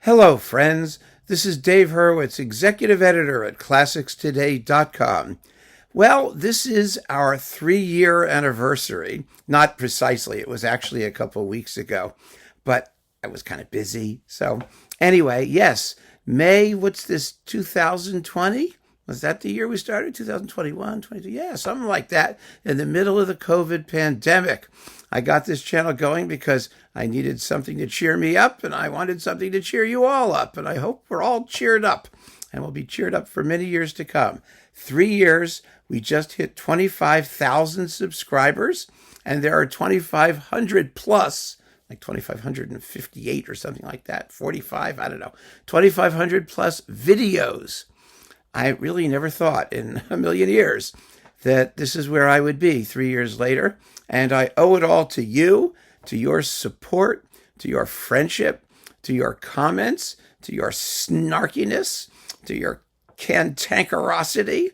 Hello, friends. This is Dave Hurwitz, executive editor at ClassicsToday.com. Well, this is our 3-year anniversary. Not precisely, it was actually a couple weeks ago, but I was kind of busy. So, anyway, yes, May, what's this, 2020? Was that the year we started? 2021, 22? Yeah, something like that, in the middle of the COVID pandemic. I got this channel going because I needed something to cheer me up, and I wanted something to cheer you all up, and I hope we're all cheered up, and we'll be cheered up for many years to come. 3 years, we just hit 25,000 subscribers, and there are 2,500 plus, like 2,558 or something like that, 45, I don't know, 2,500 plus videos. I really never thought in a million years that this is where I would be 3 years later. And I owe it all to you, to your support, to your friendship, to your comments, to your snarkiness, to your cantankerosity,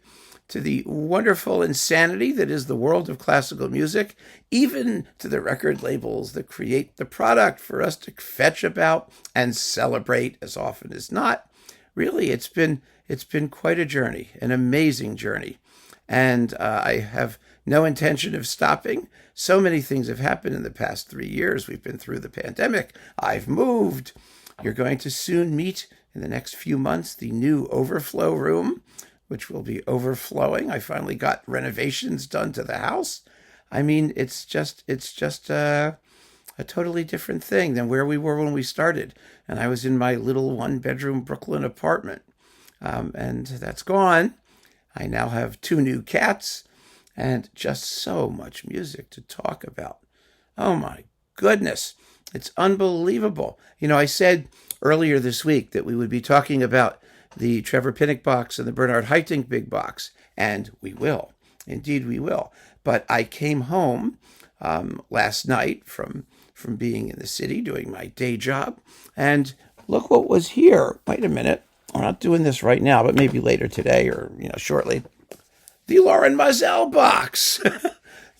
to the wonderful insanity that is the world of classical music, even to the record labels that create the product for us to fetch about and celebrate as often as not. Really, it's been quite a journey, an amazing journey. And I have no intention of stopping. So many things have happened in the past 3 years. We've been through the pandemic. I've moved. You're going to soon meet, in the next few months, the new overflow room, which will be overflowing. I finally got renovations done to the house. I mean, it's just a totally different thing than where we were when we started. And I was in my little one-bedroom Brooklyn apartment. And that's gone. I now have 2 new cats and just so much music to talk about. Oh my goodness. It's unbelievable. You know, I said earlier this week that we would be talking about the Trevor Pinnock box and the Bernard Haitink big box, and we will. Indeed, we will. But I came home last night from being in the city doing my day job, and look what was here. Wait a minute. I'm not doing this right now, but maybe later today or, shortly. The Lorin Maazel box,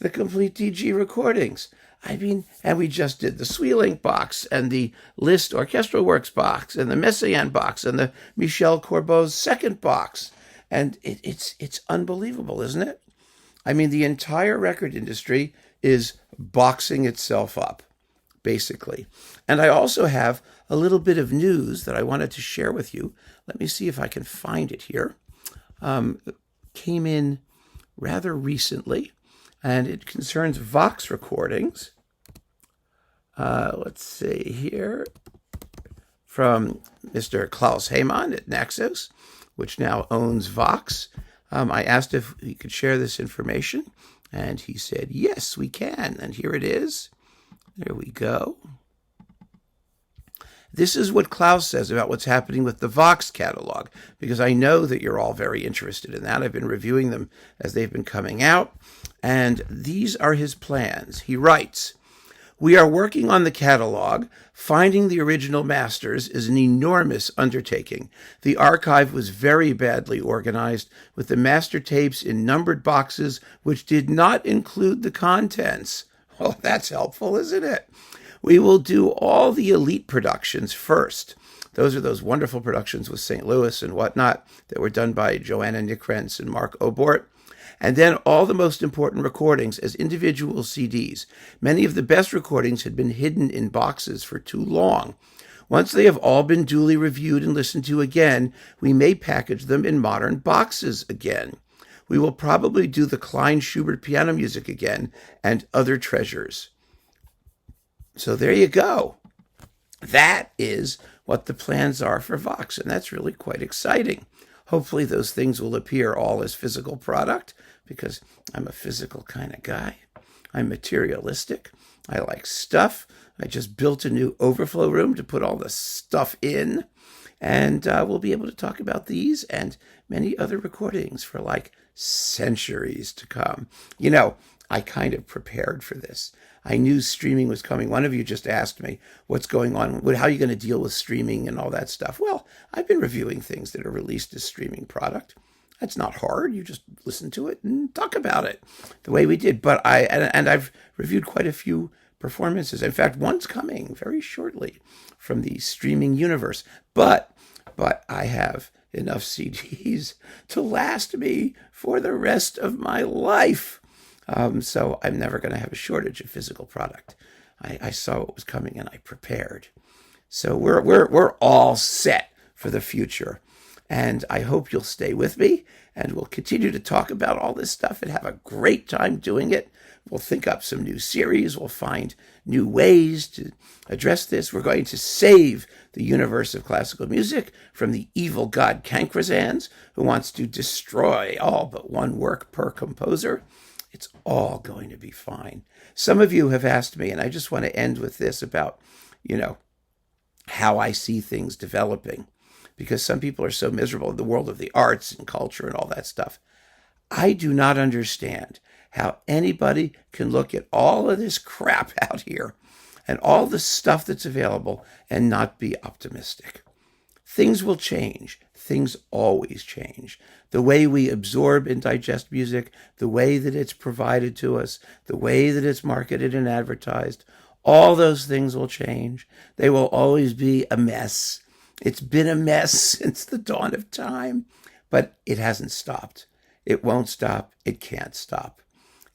the complete DG recordings. I mean, and we just did the Sweelinck box and the Liszt Orchestral Works box and the Messiaen box and the Michel Corbeau's second box. And it's unbelievable, isn't it? I mean, the entire record industry is boxing itself up, basically. And I also have a little bit of news that I wanted to share with you. Let me see if I can find it here. It came in rather recently, and it concerns Vox recordings. Let's see here. From Mr. Klaus Heymann at Naxos, which now owns Vox. I asked if he could share this information, and he said, yes, we can. And here it is. There we go. This is what Klaus says about what's happening with the Vox catalog, because I know that you're all very interested in that. I've been reviewing them as they've been coming out, and these are his plans. He writes, we are working on the catalog. Finding the original masters is an enormous undertaking. The archive was very badly organized, with the master tapes in numbered boxes which did not include the contents. Well, that's helpful, isn't it? We will do all the elite productions first. Those are those wonderful productions with St. Louis and whatnot that were done by Joanna Nikrentz and Mark Obort. And then all the most important recordings as individual CDs. Many of the best recordings had been hidden in boxes for too long. Once they have all been duly reviewed and listened to again, we may package them in modern boxes again. We will probably do the Klein Schubert piano music again and other treasures. So there you go. That is what the plans are for Vox, and that's really quite exciting. Hopefully those things will appear all as physical product, because I'm a physical kind of guy. I'm materialistic. I like stuff. I just built a new overflow room to put all the stuff in, and we'll be able to talk about these and many other recordings for like centuries to come. You know, I kind of prepared for this. I knew streaming was coming. One of you just asked me, what's going on? How are you going to deal with streaming and all that stuff? Well, I've been reviewing things that are released as streaming product. That's not hard. You just listen to it and talk about it the way we did. But I've reviewed quite a few performances. In fact, one's coming very shortly from the streaming universe. But I have enough CDs to last me for the rest of my life. So I'm never going to have a shortage of physical product. I saw what was coming and I prepared. So we're all set for the future. And I hope you'll stay with me and we'll continue to talk about all this stuff and have a great time doing it. We'll think up some new series. We'll find new ways to address this. We're going to save the universe of classical music from the evil god Cankrazans, who wants to destroy all but one work per composer. It's all going to be fine. Some of you have asked me, and I just want to end with this about, how I see things developing, because some people are so miserable in the world of the arts and culture and all that stuff. I do not understand how anybody can look at all of this crap out here and all the stuff that's available and not be optimistic. Things will change. Things always change. The way we absorb and digest music, the way that it's provided to us, the way that it's marketed and advertised, all those things will change. They will always be a mess. It's been a mess since the dawn of time, but it hasn't stopped. It won't stop. It can't stop.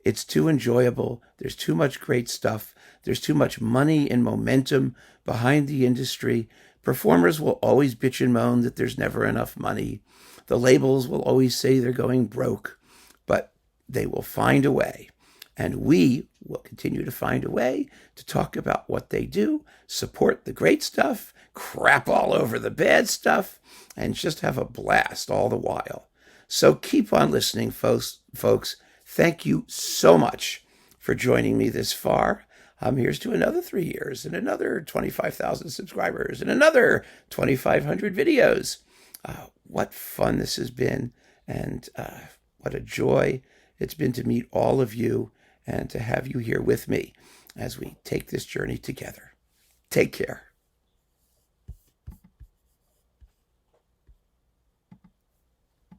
It's too enjoyable. There's too much great stuff. There's too much money and momentum behind the industry. Performers will always bitch and moan that there's never enough money. The labels will always say they're going broke, but they will find a way. And we will continue to find a way to talk about what they do, support the great stuff, crap all over the bad stuff, and just have a blast all the while. So keep on listening, folks. Thank you so much for joining me this far. Here's to another 3 years and another 25,000 subscribers and another 2,500 videos. What fun this has been, and what a joy it's been to meet all of you and to have you here with me as we take this journey together. Take care.